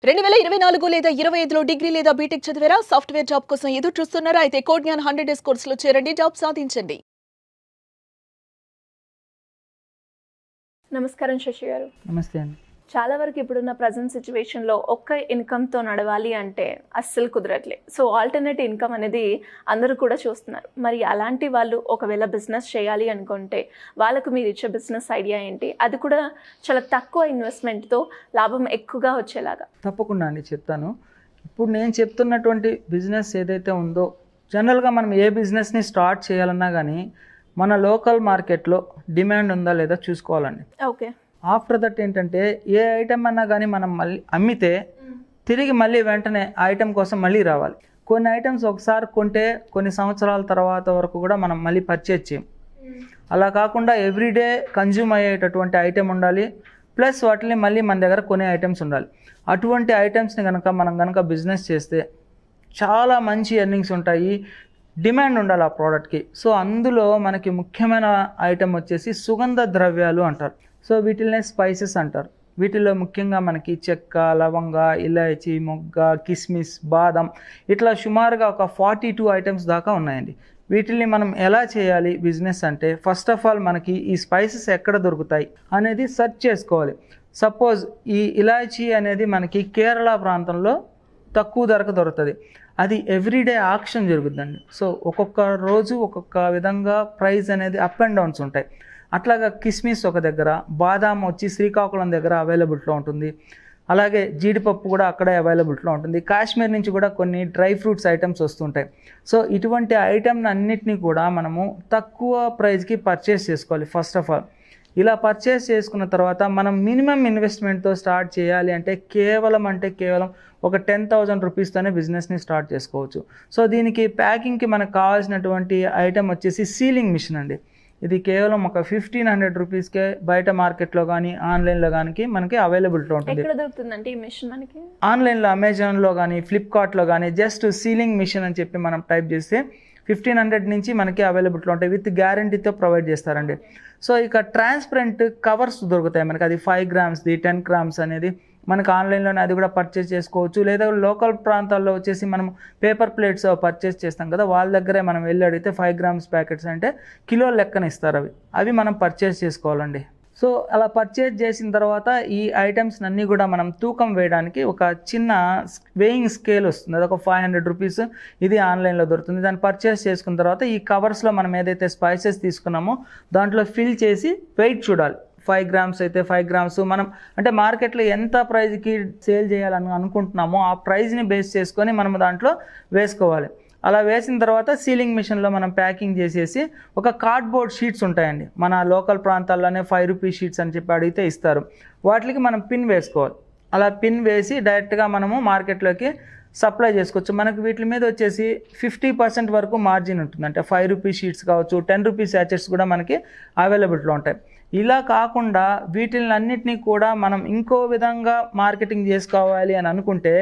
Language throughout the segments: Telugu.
2024 లేదా 25లో డిగ్రీ లేదా బీటెక్ చదివారా? సాఫ్ట్వేర్ జాబ్ కోసం ఎదురు చూస్తున్నారా? అయితే కోడ్ జ్ఞాన్ 100 డేస్ కోర్సులో చేరండి, జాబ్ సాధించండి. నమస్కారం శశి గారు. నమస్తే అండి. చాలా వరకు ఇప్పుడున్న ప్రజెంట్ సిచ్యువేషన్లో ఒక్క ఇన్కమ్తో నడవాలి అంటే అస్సలు కుదరట్లే. సో ఆల్టర్నేట్ ఇన్కమ్ అనేది అందరూ కూడా చూస్తున్నారు. మరి అలాంటి వాళ్ళు ఒకవేళ బిజినెస్ చేయాలి అనుకుంటే వాళ్ళకు మీరు ఇచ్చే బిజినెస్ ఐడియా ఏంటి? అది కూడా చాలా తక్కువ ఇన్వెస్ట్మెంట్తో లాభం ఎక్కువగా వచ్చేలాగా. తప్పకుండా అండి చెప్తాను. ఇప్పుడు నేను చెప్తున్నటువంటి బిజినెస్ ఏదైతే ఉందో, జనరల్గా మనం ఏ బిజినెస్ని స్టార్ట్ చేయాలన్నా కానీ మన లోకల్ మార్కెట్లో డిమాండ్ ఉందా లేదా చూసుకోవాలండి. ఓకే. ఆఫ్టర్ దట్ ఏంటంటే ఏ ఐటెం అన్నా కానీ మనం మళ్ళీ అమ్మితే తిరిగి మళ్ళీ వెంటనే ఆ ఐటెం కోసం మళ్ళీ రావాలి. కొన్ని ఐటమ్స్ ఒకసారి కొంటే కొన్ని సంవత్సరాల తర్వాత వరకు కూడా మనం మళ్ళీ పర్చేజ్ చేయం. అలా కాకుండా ఎవ్రీడే కన్జ్యూమ్ అయ్యేటటువంటి ఐటెం ఉండాలి, ప్లస్ వాటిని మళ్ళీ మన దగ్గర కొనే ఐటమ్స్ ఉండాలి. అటువంటి ఐటమ్స్ని మనం బిజినెస్ చేస్తే చాలా మంచి ఎర్నింగ్స్ ఉంటాయి, డిమాండ్ ఉండాలి ఆ ప్రోడక్ట్కి. సో అందులో మనకి ముఖ్యమైన ఐటెం వచ్చేసి సుగంధ ద్రవ్యాలు అంటారు. సో వీటిల్నే స్పైసెస్ అంటారు. వీటిలో ముఖ్యంగా మనకి చెక్క, లవంగ, ఇలాచి, మొగ్గ, కిస్మిస్, బాదం ఇట్లా సుమారుగా ఒక 42 ఐటమ్స్ దాకా ఉన్నాయండి. వీటిని మనం ఎలా చేయాలి బిజినెస్ అంటే, ఫస్ట్ ఆఫ్ ఆల్ మనకి ఈ స్పైసెస్ ఎక్కడ దొరుకుతాయి అనేది సెర్చ్ చేసుకోవాలి. సపోజ్ ఈ ఇలాచీ అనేది మనకి కేరళ ప్రాంతంలో తక్కువ ధరకు దొరుకుతుంది. అది ఎవ్రీడే ఆక్షన్ జరుగుతుందండి. సో ఒక్కొక్క రోజు ఒక్కొక్క విధంగా ప్రైస్ అనేది అప్ అండ్ డౌన్స్ ఉంటాయి. అట్లాగా కిస్మిస్ ఒక దగ్గర, బాదాం వచ్చి శ్రీకాకుళం దగ్గర అవైలబిలిటీలో ఉంటుంది. అలాగే జీడిపప్పు కూడా అక్కడే అవైలబిలిటీలో ఉంటుంది. కాశ్మీర్ నుంచి కూడా కొన్ని డ్రై ఫ్రూట్స్ ఐటమ్స్ వస్తుంటాయి. సో ఇటువంటి ఐటమ్ని అన్నిటినీ కూడా మనము తక్కువ ప్రైస్కి పర్చేస్ చేసుకోవాలి ఫస్ట్ ఆఫ్ ఆల్. ఇలా పర్చేస్ చేసుకున్న తర్వాత మనం మినిమం ఇన్వెస్ట్మెంట్తో స్టార్ట్ చేయాలి అంటే కేవలం ఒక 10,000 రూపీస్తోనే బిజినెస్ని స్టార్ట్ చేసుకోవచ్చు. సో దీనికి ప్యాకింగ్కి మనకు కావాల్సినటువంటి ఐటమ్ వచ్చేసి సీలింగ్ మిషన్ అండి. ఇది కేవలం ఒక 1,500 రూపీస్కే బయట మార్కెట్లో కానీ ఆన్లైన్లో కానీ మనకి అవైలబిలిటీ ఉంటుంది. ఎక్కడ దొరుకుతుందంటే ఈ మిషన్ మనకి? ఆన్లైన్లో అమెజాన్లో కానీ ఫ్లిప్కార్ట్లో కానీ జస్ట్ సీలింగ్ మిషన్ అని చెప్పి మనం టైప్ చేస్తే 1,500 నుంచి మనకి అవైలబిలిటీలో ఉంటాయి. విత్ గ్యారంటీతో ప్రొవైడ్ చేస్తారండి. సో ఇక ట్రాన్స్పరెంట్ కవర్స్ దొరుకుతాయి మనకి. అది 5 గ్రామ్స్ది, 10 గ్రామ్స్ అనేది మనకు ఆన్లైన్లోనే అది కూడా పర్చేస్ చేసుకోవచ్చు. లేదా లోకల్ ప్రాంతాల్లో వచ్చేసి మనం పేపర్ ప్లేట్స్ పర్చేస్ చేస్తాం కదా, వాళ్ళ దగ్గరే మనం వెళ్ళి అడిగితే 5 గ్రామ్స్ ప్యాకెట్స్ అంటే కిలో లెక్కన ఇస్తారు. అవి మనం పర్చేస్ చేసుకోవాలండి. సో అలా పర్చేజ్ చేసిన తర్వాత ఈ ఐటమ్స్ అన్నీ కూడా మనం తూకం వేయడానికి ఒక చిన్న వేయింగ్ స్కేల్ వస్తుంది. అది ఒక 500 రూపీస్. ఇది ఆన్లైన్లో దొరుకుతుంది. దాన్ని పర్చేస్ చేసుకున్న తర్వాత ఈ కవర్స్లో మనం ఏదైతే స్పైసెస్ తీసుకున్నామో దాంట్లో ఫిల్ చేసి వెయిట్ చూడాలి. 5 గ్రామ్స్ అయితే 5 గ్రామ్స్ మనం అంటే మార్కెట్లో ఎంత ప్రైజ్కి సేల్ చేయాలని అనుకుంటున్నామో ఆ ప్రైజ్ని బేస్ చేసుకొని మనం దాంట్లో వేసుకోవాలి. అలా వేసిన తర్వాత సీలింగ్ మిషన్లో మనం ప్యాకింగ్ చేసేసి ఒక కార్డ్బోర్డ్ షీట్స్ ఉంటాయండి. మన లోకల్ ప్రాంతాల్లోనే 5 రూపీస్ షీట్స్ అని చెప్పి అడిగితే ఇస్తారు. వాటికి మనం పిన్ వేసుకోవాలి. అలా పిన్ వేసి డైరెక్ట్గా మనము మార్కెట్లోకి సప్లై చేసుకోవచ్చు. మనకు వీటి మీద వచ్చేసి 50% వరకు మార్జిన్ ఉంటుంది. అంటే 5 రూపీస్ షీట్స్ కావచ్చు, 10 రూపీస్ శాచెట్స్ కూడా మనకి అవైలబిలిటీలో ఉంటాయి. ఇలా కాకుండా వీటిని అన్నిటినీ కూడా మనం ఇంకో విధంగా మార్కెటింగ్ చేసుకోవాలి అని అనుకుంటే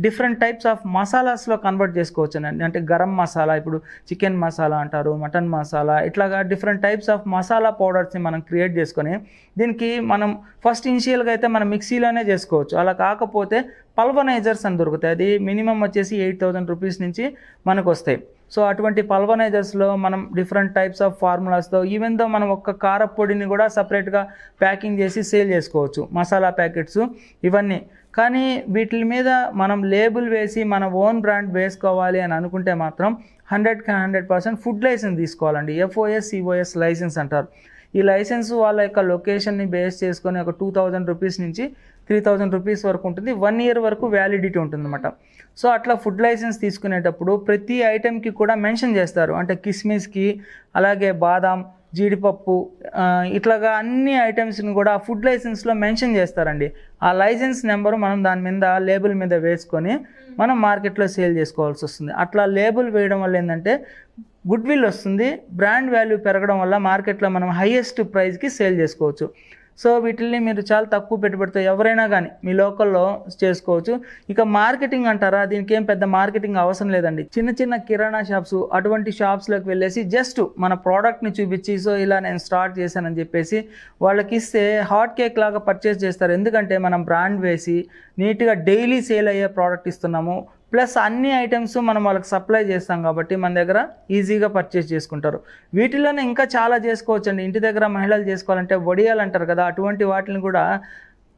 డిఫరెంట్ టైప్స్ ఆఫ్ మసాలాస్లో కన్వర్ట్ చేసుకోవచ్చు అండి. అంటే గరం మసాలా, ఇప్పుడు చికెన్ మసాలా అంటారు, మటన్ మసాలా, ఇట్లాగా డిఫరెంట్ టైప్స్ ఆఫ్ మసాలా పౌడర్స్ని మనం క్రియేట్ చేసుకొని దీనికి మనం ఫస్ట్ ఇనిషియల్గా అయితే మనం మిక్సీలోనే చేసుకోవచ్చు. అలా కాకపోతే పల్వనైజర్స్ అని దొరుకుతాయి. అది మినిమం వచ్చేసి 8,000 రూపీస్ నుంచి మనకు వస్తాయి. సో అటువంటి పల్వనైజర్స్లో మనం డిఫరెంట్ టైప్స్ ఆఫ్ ఫార్ములాస్తో ఈవెన్ దో మనం ఒక్క కారపొడిని కూడా సపరేట్గా ప్యాకింగ్ చేసి సేల్ చేసుకోవచ్చు, మసాలా ప్యాకెట్స్ ఇవన్నీ. కానీ వీటి మీద మనం లేబుల్ వేసి మన ఓన్ బ్రాండ్ వేసుకోవాలి అని అనుకుంటే మాత్రం 100% ఫుడ్ లైసెన్స్ తీసుకోవాలండి. FOS, COS లైసెన్స్ అంటారు. ఈ లైసెన్స్ వాళ్ళ యొక్క లొకేషన్ని బేస్ చేసుకొని ఒక 2,000 రూపీస్ నుంచి 3,000 రూపీస్ వరకు ఉంటుంది. 1 ఇయర్ వరకు వ్యాలిడిటీ ఉంటుందన్నమాట. సో అట్లా ఫుడ్ లైసెన్స్ తీసుకునేటప్పుడు ప్రతి ఐటెంకి కూడా మెన్షన్ చేస్తారు. అంటే కిస్మిస్కి, అలాగే బాదాం, జీడిపప్పు, ఇట్లాగా అన్ని ఐటమ్స్ని కూడా ఫుడ్ లైసెన్స్లో మెన్షన్ చేస్తారండి. ఆ లైసెన్స్ నెంబరు మనం దాని మీద లేబుల్ మీద వేసుకొని మనం మార్కెట్లో సేల్ చేసుకోవాల్సి వస్తుంది. అట్లా లేబుల్ వేయడం వల్ల ఏంటంటే గుడ్ విల్ వస్తుంది, బ్రాండ్ వాల్యూ పెరగడం వల్ల మార్కెట్లో మనం హైయెస్ట్ ప్రైస్కి సేల్ చేసుకోవచ్చు. సో వీటిల్ని మీరు చాలా తక్కువ పెట్టుబడితో ఎవరైనా కానీ మీ లోకల్లో చేసుకోవచ్చు. ఇక మార్కెటింగ్ అంటారా, దీనికి ఏం పెద్ద మార్కెటింగ్ అవసరం లేదండి. చిన్న చిన్న కిరాణా షాప్స్ అటువంటి షాప్స్లోకి వెళ్ళేసి జస్ట్ మన ప్రోడక్ట్ని చూపించి సో ఇలా నేను స్టార్ట్ చేశానని చెప్పేసి వాళ్ళకి ఇస్తే హాట్ కేక్ లాగా పర్చేస్ చేస్తారు. ఎందుకంటే మనం బ్రాండ్ వేసి నీట్గా డైలీ సేల్ అయ్యే ప్రోడక్ట్ ఇస్తున్నాము, ప్లస్ అన్ని ఐటమ్స్ మనం వాళ్ళకి సప్లై చేస్తాం కాబట్టి మన దగ్గర ఈజీగా పర్చేస్ చేసుకుంటారు. వీటిలోనే ఇంకా చాలా చేసుకోవచ్చు అండి. ఇంటి దగ్గర మహిళలు చేసుకోవాలంటే వడియాలు అంటారు కదా, అటువంటి వాటిని కూడా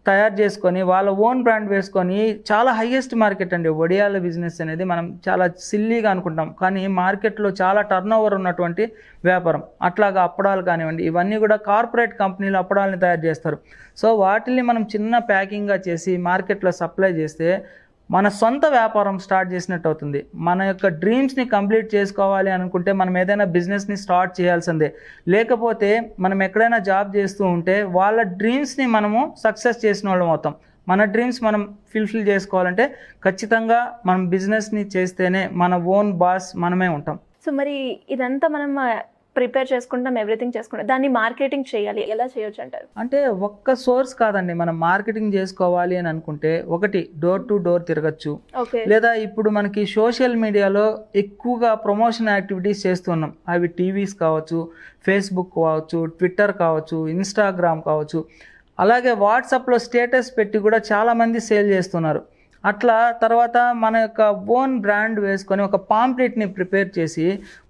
తయారు చేసుకొని వాళ్ళ ఓన్ బ్రాండ్ వేసుకొని చాలా హైయెస్ట్ మార్కెట్ అండి వడియాల బిజినెస్ అనేది. మనం చాలా సిల్లీగా అనుకుంటాం కానీ మార్కెట్లో చాలా టర్న్ ఓవర్ ఉన్నటువంటి వ్యాపారం. అట్లాగా అప్పడాలు కానివ్వండి, ఇవన్నీ కూడా కార్పొరేట్ కంపెనీలు అప్పడాలని తయారు చేస్తారు. సో వాటిని మనం చిన్న ప్యాకింగ్గా చేసి మార్కెట్లో సప్లై చేస్తే మన సొంత వ్యాపారం స్టార్ట్ చేసినట్టు అవుతుంది. మన యొక్క డ్రీమ్స్ని కంప్లీట్ చేసుకోవాలి అనుకుంటే మనం ఏదైనా బిజినెస్ని స్టార్ట్ చేయాల్సిందే. లేకపోతే మనం ఎక్కడైనా జాబ్ చేస్తూ ఉంటే వాళ్ళ డ్రీమ్స్ని మనము సక్సెస్ చేసిన వాళ్ళం అవుతాం. మన డ్రీమ్స్ మనం ఫుల్ఫిల్ చేసుకోవాలంటే ఖచ్చితంగా మనం బిజినెస్ని చేస్తేనే మన ఓన్ బాస్ మనమే ఉంటాం. సో మరి ఇదంతా మనం ప్రిపేర్ చేసుకుంటాం, ఎవ్రీథింగ్ చేసుకుంటాం, దాన్ని మార్కెటింగ్ చేయాలి, ఎలా చేయొచ్చు అంటారు? అంటే ఒక్క సోర్స్ కాదండి, మనం మార్కెటింగ్ చేసుకోవాలి అని అనుకుంటే ఒకటి డోర్ టు డోర్ తిరగచ్చు, లేదా ఇప్పుడు మనకి సోషల్ మీడియాలో ఎక్కువగా ప్రమోషన్ యాక్టివిటీస్ చేస్తున్నాం. అవి టీవీస్ కావచ్చు, ఫేస్బుక్ కావచ్చు, ట్విట్టర్ కావచ్చు, ఇన్స్టాగ్రామ్ కావచ్చు, అలాగే వాట్సాప్లో స్టేటస్ పెట్టి కూడా చాలామంది సేల్ చేస్తున్నారు. అట్లా తర్వాత మన యొక్క ఓన్ బ్రాండ్ వేసుకొని ఒక పాంప్లెట్ని ప్రిపేర్ చేసి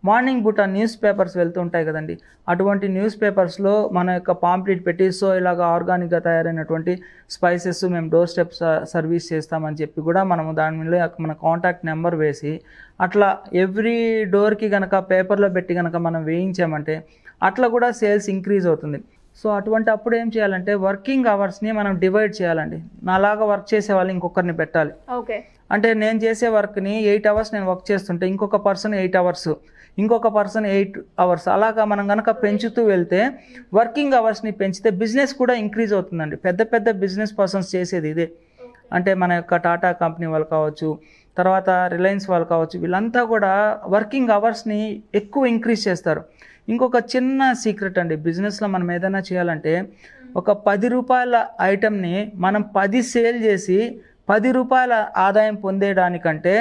మార్నింగ్ పూట న్యూస్ పేపర్స్ వెళ్తూ ఉంటాయి కదండి, అటువంటి న్యూస్ పేపర్స్లో మన యొక్క పాంప్లెట్ పెట్టి సో ఇలాగ ఆర్గానిక్గా తయారైనటువంటి స్పైసెస్ మేము డోర్ స్టెప్ సర్వీస్ చేస్తామని చెప్పి కూడా మనము దాని మీద మన కాంటాక్ట్ నెంబర్ వేసి అట్లా ఎవ్రీ డోర్కి కనుక పేపర్లో పెట్టి కనుక మనం వేయించామంటే అట్లా కూడా సేల్స్ ఇంక్రీజ్ అవుతుంది. సో అటువంటి అప్పుడు ఏం చేయాలంటే వర్కింగ్ అవర్స్ని మనం డివైడ్ చేయాలండి. నాలాగా వర్క్ చేసే వాళ్ళు ఇంకొకరిని పెట్టాలి. ఓకే, అంటే నేను చేసే వర్క్ని 8 అవర్స్ నేను వర్క్ చేస్తుంటే ఇంకొక పర్సన్ 8 అవర్స్, ఇంకొక పర్సన్ 8 అవర్స్, అలాగా మనం కనుక పెంచుతూ వెళ్తే వర్కింగ్ అవర్స్ని పెంచితే బిజినెస్ కూడా ఇంక్రీజ్ అవుతుందండి. పెద్ద పెద్ద బిజినెస్ పర్సన్స్ చేసేది ఇదే. అంటే మన యొక్క టాటా కంపెనీ వాళ్ళు కావచ్చు, తర్వాత రిలయన్స్ వాళ్ళు కావచ్చు, వీళ్ళంతా కూడా వర్కింగ్ అవర్స్ని ఎక్కువ ఇంక్రీజ్ చేస్తారు. ఇంకొక చిన్న సీక్రెట్ అండి, బిజినెస్లో మనం ఏదైనా చేయాలంటే ఒక 10 రూపాయల ఐటెంని మనం 10 సేల్ చేసి 10 రూపాయల ఆదాయం పొందేదానికంటే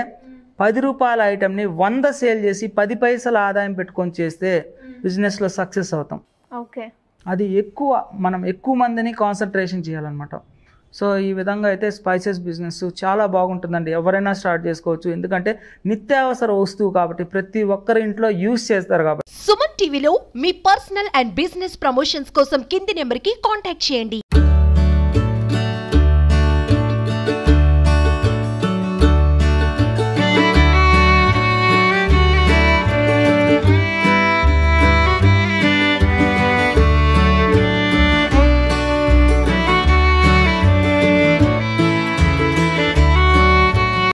10 రూపాయల ఐటెంని 100 సేల్ చేసి 10 పైసల ఆదాయం పెట్టుకొని చేస్తే బిజినెస్లో సక్సెస్ అవుతాం. ఓకే, అది మనం ఎక్కువ మందిని కాన్సన్ట్రేషన్ చేయాలన్నమాట. సో ఈ విధంగా అయితే స్పైసెస్ బిజినెస్ చాలా బాగుంటుందండి, ఎవరైనా స్టార్ట్ చేసుకోవచ్చు. ఎందుకంటే నిత్యావసర వస్తువు కాబట్టి ప్రతి ఒక్కరి ఇంట్లో యూజ్ చేస్తారు కాబట్టి. సుమన్ టీవీలో మీ పర్సనల్ అండ్ బిజినెస్ ప్రమోషన్స్ కోసం కింది నెంబర్కి కాంటాక్ట్ చేయండి.